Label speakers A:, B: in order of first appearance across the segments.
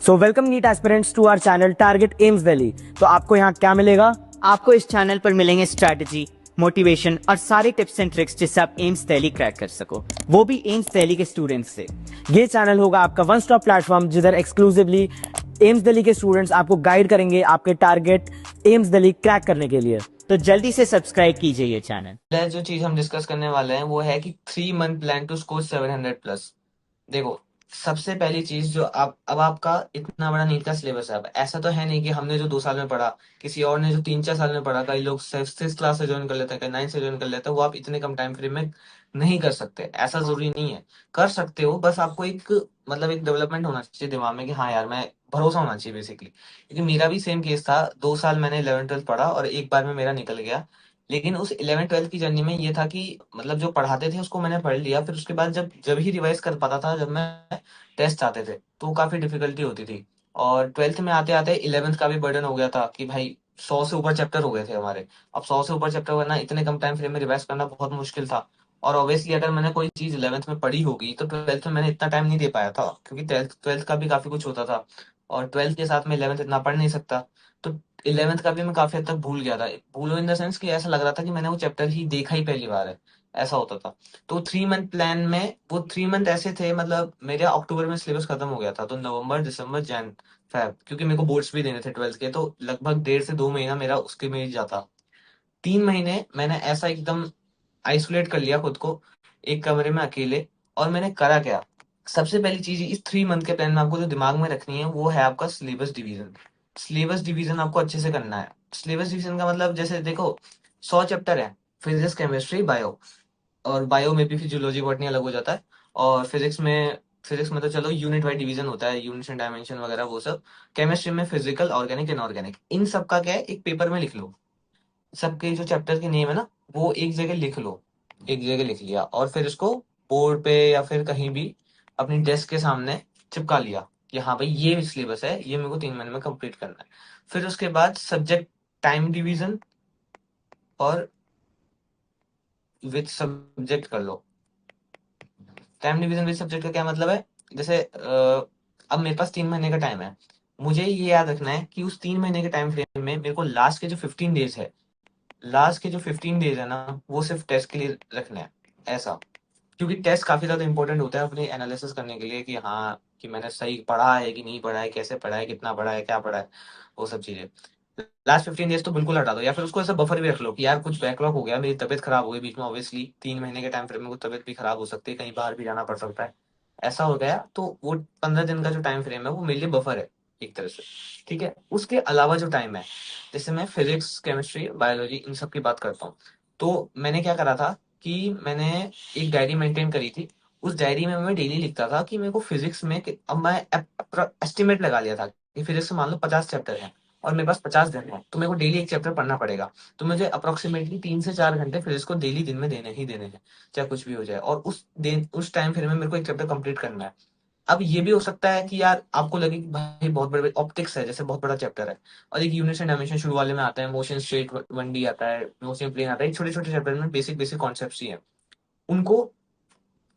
A: So welcome NEET aspirants to our channel target AIIMS Delhi. तो आपको यहाँ क्या मिलेगा?
B: आपको इस चैनल पर मिलेंगे स्ट्रैटेजी, मोटिवेशन और सारे टिप्स एंड ट्रिक्स जिससे आप एम्स दिल्ली क्रैक कर सको, वो भी एम्स दिल्ली के स्टूडेंट्स से।
A: ये चैनल होगा आपका वन स्टॉप प्लेटफॉर्म जिधर एक्सक्लूसिवली एम्स दिल्ली के स्टूडेंट्स आपको गाइड करेंगे आपके टारगेट एम्स दिल्ली क्रैक करने के लिए।
B: तो जल्दी से सब्सक्राइब कीजिए ये चैनल।
C: पहले जो चीज हम डिस्कस करने वाले हैं वो है कि 3 मंथ प्लान टू स्कोर 700+। देखो, सबसे पहली चीज जो आप अब आपका इतना बड़ा नीट का सिलेबस है। अब ऐसा तो है नहीं कि हमने जो 2 साल में पढ़ा, किसी और ने जो 3-4 साल में पढ़ा, कई लोग 6th क्लास से ज्वाइन कर लेते हैं, कई 9th से ज्वाइन कर लेते हैं, वो आप इतने कम टाइम फ्रेम में नहीं कर सकते। ऐसा जरूरी नहीं है, कर सकते हो, बस आपको एक मतलब एक डेवलपमेंट होना चाहिए दिमाग में कि हाँ यार, मैं भरोसा होना चाहिए बेसिकली। क्योंकि मेरा भी सेम केस था, 2 साल मैंने 11th-12th पढ़ा और एक बार में मेरा निकल गया। लेकिन उस 11th-12th की जर्नी में ये था कि मतलब जो पढ़ाते थे उसको मैंने पढ़ लिया, फिर उसके बाद जब जब ही रिवाइज कर पाता था, जब मैं टेस्ट आते थे तो काफी डिफिकल्टी होती थी। और 12th में आते आते 11th का भी बर्डन हो गया था कि भाई 100 से ऊपर चैप्टर हो गए थे हमारे। अब 100 से ऊपर चैप्टर करना, इतने कम टाइम फ्रेम में रिवाइज करना बहुत मुश्किल था। और ऑब्वियसली अगर मैंने कोई चीज 11th में पढ़ी होगी तो 12th में मैंने इतना टाइम नहीं दे पाया था, क्योंकि 12th का भी काफी कुछ होता था। और 12th के साथ में 11th इतना पढ़ नहीं सकता। तो 11th का भी मैं काफी हद तक भूल गया था। भूलो इन द सेंस कि ऐसा लग रहा था कि मैंने वो चैप्टर ही देखा ही पहली बार है, ऐसा होता था। तो 3 मंथ प्लान में वो 3 मंथ ऐसे थे, मतलब मेरे अक्टूबर में सिलेबस खत्म हो गया था, तो नवंबर दिसंबर जैन फेब, क्योंकि मेरे को बोर्ड्स भी देने थे 12th के, तो लगभग 1.5 से 2 महीना मेरा उसके में ही जाता। 3 महीने मैंने ऐसा एकदम आइसोलेट कर लिया खुद को, एक कमरे में अकेले। और मैंने करा क्या? सबसे पहली चीज इस 3 मंथ के प्लान में आपको जो दिमाग में रखनी है वो है आपका सिलेबस डिवीजन। सिलेबस डिवीजन आपको अच्छे से करना है। सिलेबस डिवीजन का मतलब, जैसे देखो, 100 चैप्टर है, फिजिक्स केमिस्ट्री बायो, और बायो में भी फिजियोलॉजी बॉटनी अलग हो जाता है। और फिजिक्स में तो चलो यूनिट वाइज डिवीजन होता है, यूनिट्स एंड डायमेंशन वगैरह वो सब। केमिस्ट्री में फिजिकल, ऑर्गेनिक, इनऑर्गेनिक, इन सब का क्या है, एक पेपर में लिख लो। सबके जो चैप्टर के नेम है ना, वो एक जगह लिख लो। एक जगह लिख लिया और फिर इसको बोर्ड पे या फिर कहीं भी अपनी डेस्क के सामने चिपका लिया कि हाँ भाई, ये सिलेबस है, ये मेरे को 3 महीने में कंप्लीट करना है। फिर उसके बाद सब्जेक्ट टाइम डिवीजन और विथ सब्जेक्ट कर लो। टाइम डिवीजन विद सब्जेक्ट का क्या मतलब है? जैसे अब मेरे पास 3 महीने का टाइम है, मुझे ये याद रखना है कि उस 3 महीने के टाइम फ्रेम में मेरे को लास्ट के जो 15 डेज है, लास्ट के जो 15 डेज है ना, वो सिर्फ टेस्ट के लिए रखना है, ऐसा। क्योंकि टेस्ट काफी ज्यादा इंपॉर्टेंट होता है अपनी एनालिसिस करने के लिए कि हाँ, कि मैंने सही पढ़ा है कि नहीं पढ़ा है, कैसे पढ़ा है, कितना पढ़ा है, क्या पढ़ा है, वो सब चीजें। लास्ट 15 डेज तो बिल्कुल हटा दो, या फिर उसको ऐसा बफर भी रख लो कि यार कुछ बैकलॉग हो गया, मेरी तबीयत खराब हो गई बीच में, ऑब्वियसली 3 महीने के टाइम फ्रेम में कुछ तबीयत भी खराब हो सकती है, कहीं बाहर भी जाना पड़ सकता है, ऐसा हो गया, तो वो 15 दिन का जो टाइम फ्रेम है वो मेरे लिए बफर है, एक तरह से। ठीक है, उसके अलावा जो टाइम है, जैसे मैं फिजिक्स केमिस्ट्री बायोलॉजी इन सब की बात करता हूँ, तो मैंने क्या करा था कि मैंने एक डायरी मेंटेन करी थी। उस डायरी में मैं डेली लिखता था कि मेरे को फिजिक्स में अब मैं एस्टिमेट लगा लिया था कि फिजिक्स में मान लो 50 चैप्टर हैं और मेरे पास 50 दिन है, तो मेरे को डेली एक चैप्टर पढ़ना पड़ेगा। तो मुझे अप्रोक्सीमेटली 3 से 4 घंटे फिजिक्स को डेली दिन में देने ही देने हैं, चाहे कुछ भी हो जाए। और उस टाइम फ्रेम में मेरे को एक चैप्टर कंप्लीट करना है। अब ये भी हो सकता है कि यार आपको लगे कि भाई बहुत बड़े ऑप्टिक्स है, जैसे बहुत बड़ा चैप्टर है, और एक यूनिट्स एंड डायमेंशन शुरू वाले में आता है, मोशन स्ट्रेट 1D आता है, मोशन प्लेन आता है, छोटे छोटे चैप्टर में बेसिक बेसिक कॉन्सेप्ट्स ही हैं। उनको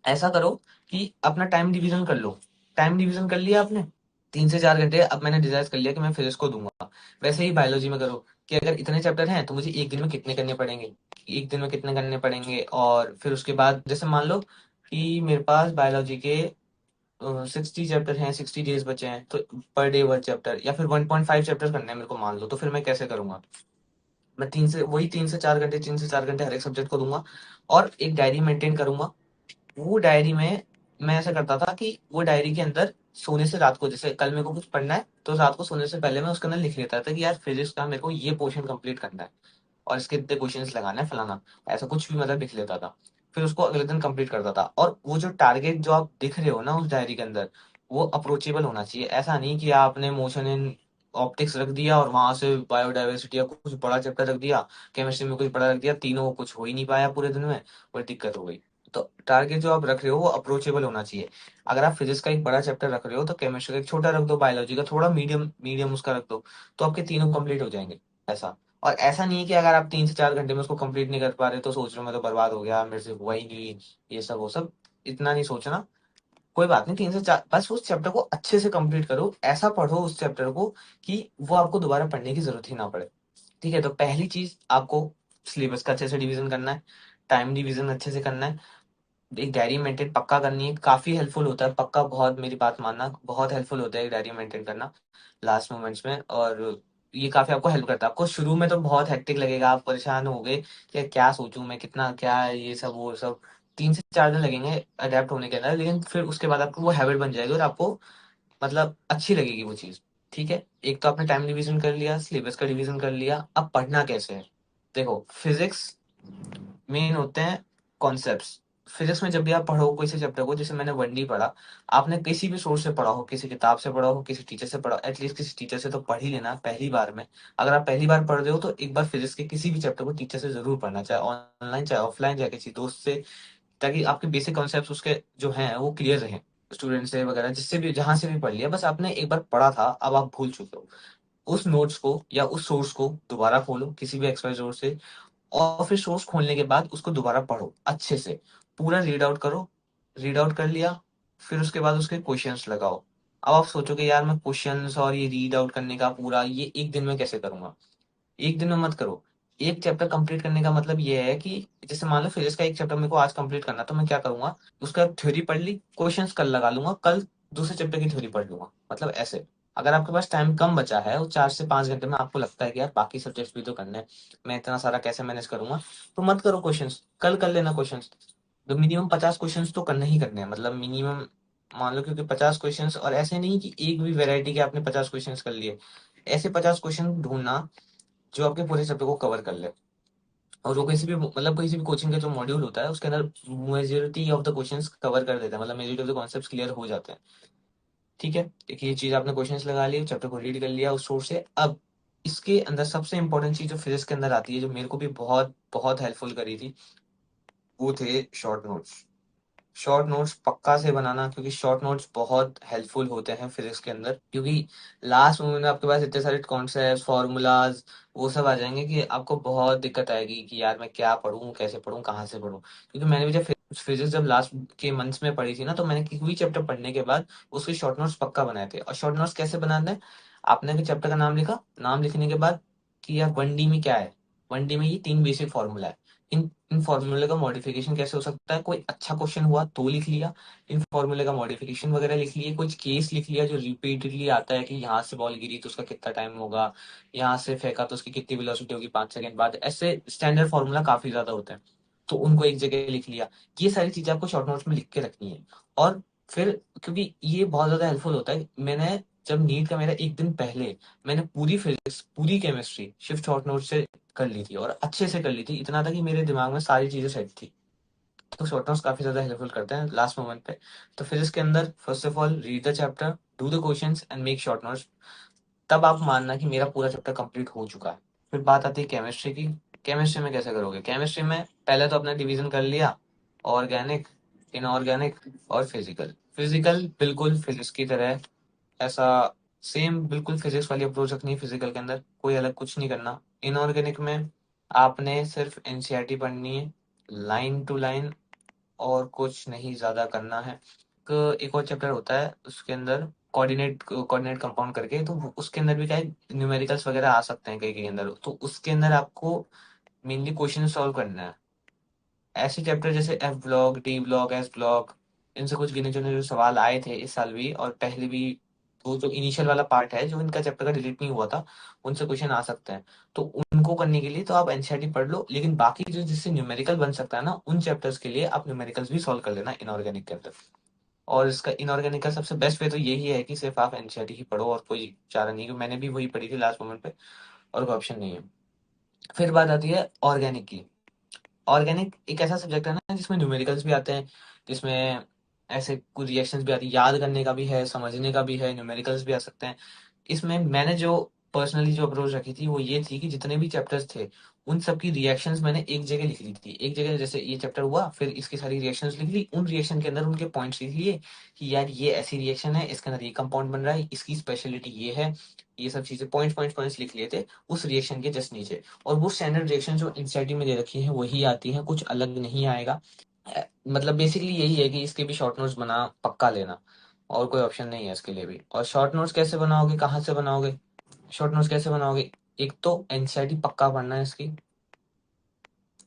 C: ऐसा करो कि अपना टाइम डिवीजन कर लो। टाइम डिवीजन कर लिया आपने, 3 से 4 घंटे अब मैंने डिसाइड कर लिया कि मैं फिजिक्स को दूंगा। वैसे ही बायोलॉजी में करो कि अगर इतने चैप्टर हैं तो मुझे एक दिन में कितने करने पड़ेंगे, एक दिन में कितने करने पड़ेंगे। और फिर उसके बाद जैसे मान लो कि मेरे पास बायोलॉजी के 60 चैप्टर हैं, 60 डेज बचे हैं, तो पर डे 1 चैप्टर या फिर 1.5 चैप्टर करने हैं मेरे को, मान लो, तो फिर मैं कैसे करूंगा? मैं 3 से 4 घंटे 3 से 4 घंटे हर एक सब्जेक्ट को दूंगा और एक डायरी मेंटेन करूंगा। वो डायरी में मैं ऐसा करता था कि वो डायरी के अंदर सोने से रात को, जैसे कल मेरे को कुछ पढ़ना है तो रात को सोने से पहले मैं उसके अंदर लिख लेता था कि यार फिजिक्स का मेरे को ये पोर्शन कंप्लीट करना है और इसके इतने क्वेश्चंस लगाना है, फलाना, ऐसा कुछ भी मतलब लिख लेता था। फिर उसको अगले दिन कंप्लीट करता था। और वो जो टारगेट जो आप दिख रहे हो ना उस डायरी के अंदर, वो अप्रोचेबल होना चाहिए। ऐसा नहीं कि आपने मोशन इन ऑप्टिक्स रख दिया और वहां से बायोडाइवर्सिटी या कुछ बड़ा चैप्टर रख दिया, केमिस्ट्री में कुछ बड़ा रख दिया, तीनों कुछ हो ही नहीं पाया पूरे दिन में, बड़ी दिक्कत हो गई। तो टारगेट जो आप रख रहे हो वो अप्रोचेबल होना चाहिए। अगर आप फिजिक्स का एक बड़ा चैप्टर रख रहे हो तो केमिस्ट्री का एक छोटा रख दो, बायोलॉजी का थोड़ा मीडियम मीडियम उसका रख दो, तो आपके तीनों कंप्लीट हो जाएंगे, ऐसा। और ऐसा नहीं है कि अगर आप 3 से 4 घंटे में उसको कंप्लीट नहीं कर पा रहे तो सोच रहे हो मैं तो बर्बाद हो गया, मेरे से हुआ ही नहीं, ये सब वो सब, इतना नहीं सोचना। कोई बात नहीं, 3 से 4 बस उस चैप्टर को अच्छे से कंप्लीट करो, ऐसा पढ़ो उस चैप्टर को कि वो आपको दोबारा पढ़ने की जरूरत ही ना पड़े। ठीक है, तो पहली चीज आपको सिलेबस का अच्छे से डिवीजन करना है, टाइम डिवीजन अच्छे से करना है, एक डायरी मेंटेन पक्का करनी है, काफी हेल्पफुल होता है पक्का, बहुत मेरी बात मानना, बहुत हेल्पफुल होता है एक डायरी मेंटेन करना लास्ट मोमेंट्स में। और ये काफी आपको हेल्प करता है। आपको शुरू में तो बहुत हेक्टिक लगेगा, आप परेशान होगे कि क्या सोचूं मैं, कितना क्या है ये सब वो सब, 3 से 4 दिन लगेंगे अडेप्ट होने के अंदर, लेकिन फिर उसके बाद आपको वो हैबिट बन जाएगी और आपको मतलब अच्छी लगेगी वो चीज। ठीक है, एक तो आपने टाइम डिवीजन कर लिया, सिलेबस का डिवीजन कर लिया, अब पढ़ना कैसे है। देखो फिजिक्स मेन होते हैं कॉन्सेप्ट्स। फिजिक्स में जब भी आप पढ़ो किसी चैप्टर को, जैसे मैंने 1D पढ़ा, आपने किसी भी सोर्स से पढ़ा हो, किसी किताब से पढ़ा हो, किसी टीचर से पढ़ा हो, एटलीस्ट किसी टीचर से तो पढ़ ही लेना पहली बार में। अगर आप पहली बार पढ़ रहे हो तो एक बार फिजिक्स के किसी भी चैप्टर को टीचर से जरूर पढ़ना, चाहे ऑनलाइन चाहे ऑफलाइन चाहे किसी दोस्त से, ताकि आपके बेसिक कॉन्सेप्ट उसके जो हैं वो क्लियर रहें। स्टूडेंट से वगैरह जिससे भी जहां से भी पढ़ लिया, बस आपने एक बार पढ़ा था, अब आप भूल चुके हो, उस नोट्स को या उस सोर्स को दोबारा खोलो किसी भी एक्सपायर सोर्स से, और फिर सोर्स खोलने के बाद उसको दोबारा पढ़ो अच्छे से, पूरा रीड आउट करो। रीड आउट कर लिया, फिर उसके बाद उसके क्वेश्चंस लगाओ। अब आप सोचोगे यार मैं क्वेश्चंस और ये रीड आउट करने का पूरा ये एक दिन में कैसे करूंगा। एक दिन में मत करो। एक चैप्टर कंप्लीट करने का मतलब ये है कि जैसे मान लो फिजिक्स का एक चैप्टर मेरे को आज कंप्लीट करना, तो मैं क्या करूंगा, उसका थ्योरी पढ़ ली, क्वेश्चंस कल लगा लूंगा, कल दूसरे चैप्टर की थ्योरी पढ़ लूंगा, मतलब ऐसे। अगर आपके पास टाइम कम बचा है, वो 4 से 5 घंटे में आपको लगता है कि यार बाकी सब्जेक्ट्स भी तो करने हैं, मैं इतना सारा कैसे मैनेज करूंगा, तो मत करो क्वेश्चंस, कल कर लेना क्वेश्चंस। तो मिनिमम 50 क्वेश्चंस तो करने ही करने हैं, मतलब मिनिमम मान लो, क्योंकि 50 क्वेश्चंस, और ऐसे नहीं कि एक भी वेराइटी के आपने 50 क्वेश्चंस कर लिए, ऐसे 50 क्वेश्चन ढूंढना जो आपके पूरे सब्जेक्ट को कवर कर ले। और वो किसी भी मतलब किसी भी कोचिंग का जो मॉड्यूल होता है उसके अंदर majority of the questions cover कर देता है, मतलब majority of the concepts clear हो जाते हैं। ठीक है, एक ये चीज आपने क्वेश्चंस लगा लिए, चैप्टर को रीड कर लिया उस सोर्स से। अब इसके अंदर सबसे इंपॉर्टेंट चीज जो फिजिक्स के अंदर आती है, जो मेरे को भी बहुत बहुत हेल्पफुल करी थी, वो थे शॉर्ट नोट्स। शॉर्ट नोट्स पक्का से बनाना, क्योंकि शॉर्ट नोट्स बहुत हेल्पफुल होते हैं फिजिक्स के अंदर, क्योंकि लास्ट मोमेंट में आपके पास इतने सारे कॉन्सेप्ट फॉर्मूलाज वो सब आ जाएंगे कि आपको बहुत दिक्कत आएगी कि यार मैं क्या पढूं, कैसे पढूं, कहाँ से पढूं। क्योंकि मैंने भी जब फिजिक्स जब लास्ट के मंथ्स में पढ़ी थी ना, तो मैंने कोई भी चैप्टर पढ़ने के बाद उसके शॉर्ट नोट्स पक्का बनाए थे। और शॉर्ट नोट्स कैसे बनाते हैं, आपने चैप्टर का नाम लिखा, नाम लिखने के बाद कि यार 1D में क्या है, 1D में ये 3 बेसिक फॉर्मूला है, इन फॉर्मूले का मॉडिफिकेशन कैसे हो सकता है, कोई अच्छा क्वेश्चन हुआ तो लिख लिया, इन फॉर्मूले का मॉडिफिकेशन वगैरह लिख लिए, कुछ केस लिख लिया जो रिपीटेडली आता है कि यहाँ से बॉल गिरी तो उसका कितना टाइम होगा, यहाँ से फेंका तो उसकी कितनी वेलोसिटी होगी 5 सेकंड बाद, ऐसे स्टैंडर्ड फॉर्मूला काफी ज्यादा होते हैं, तो उनको एक जगह लिख लिया। ये सारी चीजें आपको शॉर्ट नोट्स में लिख के रखनी है। और फिर क्योंकि ये बहुत ज्यादा हेल्पफुल होता है, मैंने जब नीट का मेरा एक दिन पहले मैंने पूरी फिजिक्स पूरी केमिस्ट्री शिफ्ट शॉर्ट नोट से कर ली थी, और अच्छे से कर ली थी, इतना था कि मेरे दिमाग में सारी चीजें सेट थी। तो शॉर्ट नोट्स काफी ज्यादा हेल्पफुल करते हैं लास्ट मोमेंट पे। तो फिजिक्स के अंदर first of all read the chapter, do the questions and make short notes, तब आप मानना कि मेरा पूरा चैप्टर कंप्लीट हो चुका है। फिर बात आती है केमिस्ट्री की। केमिस्ट्री में कैसे करोगे, केमिस्ट्री में पहले तो अपना डिवीजन कर लिया, ऑर्गेनिक, इनऑर्गेनिक और फिजिकल। फिजिकल बिल्कुल फिजिक्स की तरह है, ऐसा सेम बिल्कुल फिजिक्स वाली अप्रोच रखनी है फिजिकल के अंदर, कोई अलग कुछ नहीं करना। इनऑर्गेनिक में आपने सिर्फ एनसीईआरटी पढ़नी है लाइन टू लाइन, और कुछ नहीं ज्यादा करना है। एक और चैप्टर होता है उसके अंदर, कोऑर्डिनेट कंपाउंड करके, तो उसके अंदर भी क्या है, न्यूमेरिकल्स वगैरह आ सकते हैं कई कई अंदर, तो उसके अंदर आपको मेनली क्वेश्चन सॉल्व करना है। ऐसे चैप्टर जैसे F block, D block, S block, इनसे कुछ गिने चुने जो सवाल आए थे इस साल भी और पहले भी, वो जो इनिशियल वाला पार्ट है जो इनका चैप्टर का डिलीट नहीं हुआ था, उनसे क्वेश्चन आ सकते हैं। तो उनको करने के लिए तो आप एनसीईआरटी पढ़ लो, लेकिन बाकी जो जिससे न्यूमेरिकल बन सकता है ना, उन चैप्टर्स के लिए आप न्यूमेरिकल्स भी सॉल्व कर लेना इनऑर्गेनिक के अंदर। और इसका इनऑर्गेनिक का सबसे बेस्ट वे तो यही है कि सिर्फ आप एनसीईआरटी ही पढ़ो, और कोई चारा नहीं, क्योंकि मैंने भी वही पढ़ी थी लास्ट मोमेंट पे, और कोई ऑप्शन नहीं है। फिर बात आती है ऑर्गेनिक की। ऑर्गेनिक एक ऐसा सब्जेक्ट है ना जिसमें न्यूमेरिकल्स भी आते हैं, जिसमें ऐसे कुछ रिएक्शंस भी आती है, याद करने का भी है, समझने का भी है, न्यूमेरिकल्स भी आ सकते हैं। इसमें मैंने जो पर्सनली जो अप्रोच रखी थी वो ये थी कि जितने भी चैप्टर्स थे उन सब की रिएक्शंस मैंने एक जगह लिख ली थी। एक जगह जैसे ये चैप्टर हुआ, फिर इसकी सारी रिएक्शंस लिख ली, उन रिएक्शन के अंदर उनके पॉइंट्स लिख लिए कि यार ये ऐसी रिएक्शन है, इसके अंदर ये कंपाउंड बन रहा है, इसकी स्पेशलिटी ये है, ये सब चीजें पॉइंट्स पॉइंट्स पॉइंट्स लिख लिए थे उस रिएक्शन के जस्ट नीचे। और वो स्टैंडर्ड रिएक्शन जो एनसीईआरटी में दे रखी है वही आती है, कुछ अलग नहीं आएगा। मतलब बेसिकली यही है कि इसके भी शॉर्ट नोट्स बना पक्का लेना, और कोई ऑप्शन नहीं है इसके लिए भी। और शॉर्ट नोट्स कैसे बनाओगे, कहाँ से बनाओगे? शॉर्ट नोट्स कैसे बनाओगे? एक तो एनसीईआरटी पक्का पढ़ना है इसकी,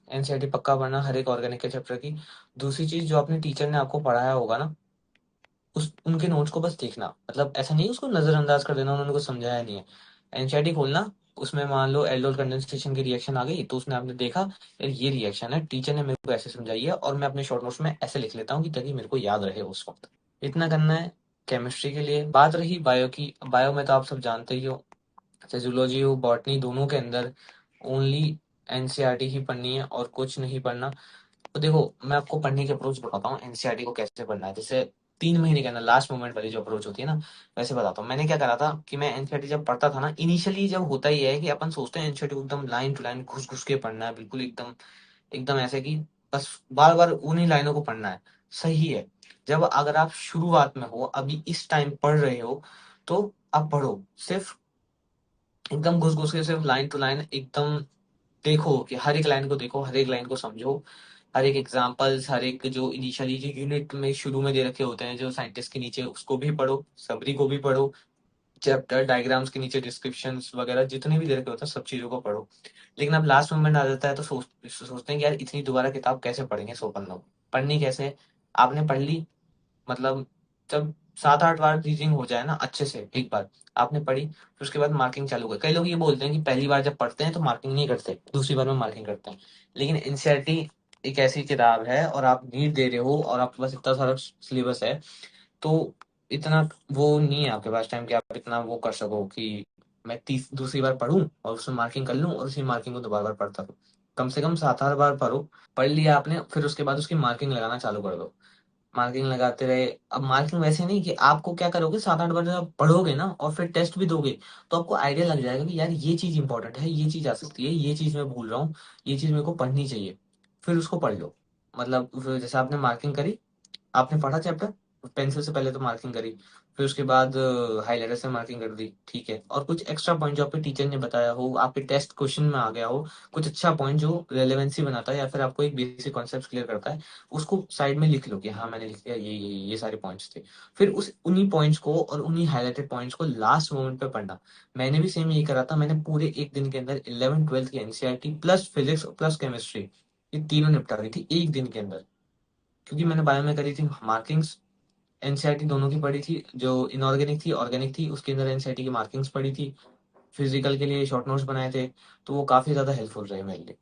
C: एनसीईआरटी पक्का पढ़ना हर एक ऑर्गेनिक के चैप्टर की। दूसरी चीज, जो अपने टीचर ने आपको पढ़ाया होगा ना, उस उनके नोट्स को बस देखना, मतलब ऐसा नहीं उसको नजरअंदाज कर देना, उन्होंने कुछ समझाया नहीं है। एनसीईआरटी खोलना, उसमें मान लो एल्डोल कंडेंसेशन की रिएक्शन आ गई, तो उसने आपने देखा यार ये रिएक्शन है, टीचर ने मेरे को ऐसे समझाई है, और मैं अपने शॉर्ट नोट्स में ऐसे लिख लेता हूँ कि ताकि मेरे को याद रहे उस वक्त। इतना करना है केमिस्ट्री के लिए। बात रही बायो की, बायो में तो आप सब जानते ही हो, चाहे जूलॉजी हो बॉटनी, दोनों के अंदर ओनली एनसीईआरटी ही पढ़नी है और कुछ नहीं पढ़ना। तो देखो, मैं आपको पढ़ने की अप्रोच बताता हूँ एनसीईआरटी को कैसे पढ़ना है। जैसे 3 महीने के अंदर लास्ट मोमेंट वाली जो अप्रोच होती है ना, वैसे बताता हूँ। मैंने क्या करा था कि मैं एनसीईआरटी जब पढ़ता था ना, इनिशियली जब होता ही है कि अपन सोचते हैं एनसीईआरटी को एकदम लाइन टू लाइन घुस घुस के पढ़ना है, बिल्कुल एकदम एकदम ऐसे कि बस बार बार उन्हीं लाइनों को पढ़ना है। सही है, जब अगर आप शुरुआत में हो, अभी इस टाइम पढ़ रहे हो, तो आप पढ़ो सिर्फ एकदम घुस घुस के, सिर्फ लाइन टू लाइन एकदम देखो, कि हर एक लाइन को देखो, हर एक लाइन को समझो, हर एक एग्जांपल्स, हर एक जो इनिशियली जो यूनिट में शुरू में दे रखे होते हैं जो साइंटिस्ट के नीचे, उसको भी पढ़ो, सबरी को भी पढ़ो, चैप्टर डायग्राम्स के नीचे डिस्क्रिप्शंस वगैरह जितने भी दे रखे होते हैं सब चीजों को पढ़ो। लेकिन अब लास्ट मोमेंट आ जाता है तो सोचते हैं कि यार इतनी दोबारा किताब कैसे पढ़ेंगे 100 पन्नों। पढ़नी कैसे? आपने पढ़ ली, मतलब जब 7-8 बार रीडिंग हो जाए ना अच्छे से, एक बार आपने पढ़ी, फिर उसके बाद मार्किंग चालू कर। कई लोग ये बोलते हैं कि पहली बार जब पढ़ते हैं तो मार्किंग नहीं करते, दूसरी बार में मार्किंग करते हैं। लेकिन एनसीईआरटी एक ऐसी किताब है, और आप नीट दे रहे हो और आपके पास इतना सारा सिलेबस है, तो इतना वो नहीं है आपके पास टाइम कि आप इतना वो कर सको कि मैं तीस दूसरी बार पढूं और उसमें मार्किंग कर लूं और उसी मार्किंग को दोबारा बार पढ़ता रहूं। कम से कम 7-8 बार पढ़ो। पढ़ लिया आपने, फिर उसके बाद उसकी मार्किंग लगाना चालू कर दो। मार्किंग लगाते रहे। अब मार्किंग वैसे नहीं कि आपको क्या करोगे, 7-8 बार जब आप पढ़ोगे ना और फिर टेस्ट भी दोगे, तो आपको आइडिया लग जाएगा कि यार ये चीज इंपॉर्टेंट है, ये चीज आ सकती है, ये चीज मैं भूल रहा हूँ, ये चीज मेरे को पढ़नी चाहिए। फिर उसको पढ़ लो। मतलब फिर जैसे आपने मार्किंग करी, आपने पढ़ा चैप्टर, पेंसिल से पहले तो मार्किंग करी, फिर उसके बाद हाइलाइटर से मार्किंग कर दी, ठीक है। और कुछ एक्स्ट्रा पॉइंट जो आपके टीचर ने बताया हो, आपके टेस्ट क्वेश्चन में आ गया हो, कुछ अच्छा पॉइंट जो रेलेवेंसी बनाता है या फिर आपको एक बेसिक कॉन्सेप्ट क्लियर करता है, उसको साइड में लिख लो कि हाँ मैंने लिख लिया, ये सारे पॉइंट्स थे। फिर उस उन्हीं पॉइंट्स को और उन्हीं हाईलाइटेड पॉइंट्स को लास्ट मोमेंट पे पढ़ना। मैंने भी सेम यही करा था, मैंने पूरे एक दिन के अंदर 11th 12th की NCERT plus physics plus chemistry, ये तीनों निपटा दी थी एक दिन के अंदर। क्योंकि मैंने बायो में करी थी मार्किंग्स, एनसीईआरटी दोनों की पढ़ी थी, जो इनऑर्गेनिक थी ऑर्गेनिक थी, उसके अंदर एनसीईआरटी की मार्किंग्स पढ़ी थी, फिजिकल के लिए शॉर्ट नोट्स बनाए थे, तो वो काफी ज्यादा हेल्पफुल रहे मेरे लिए।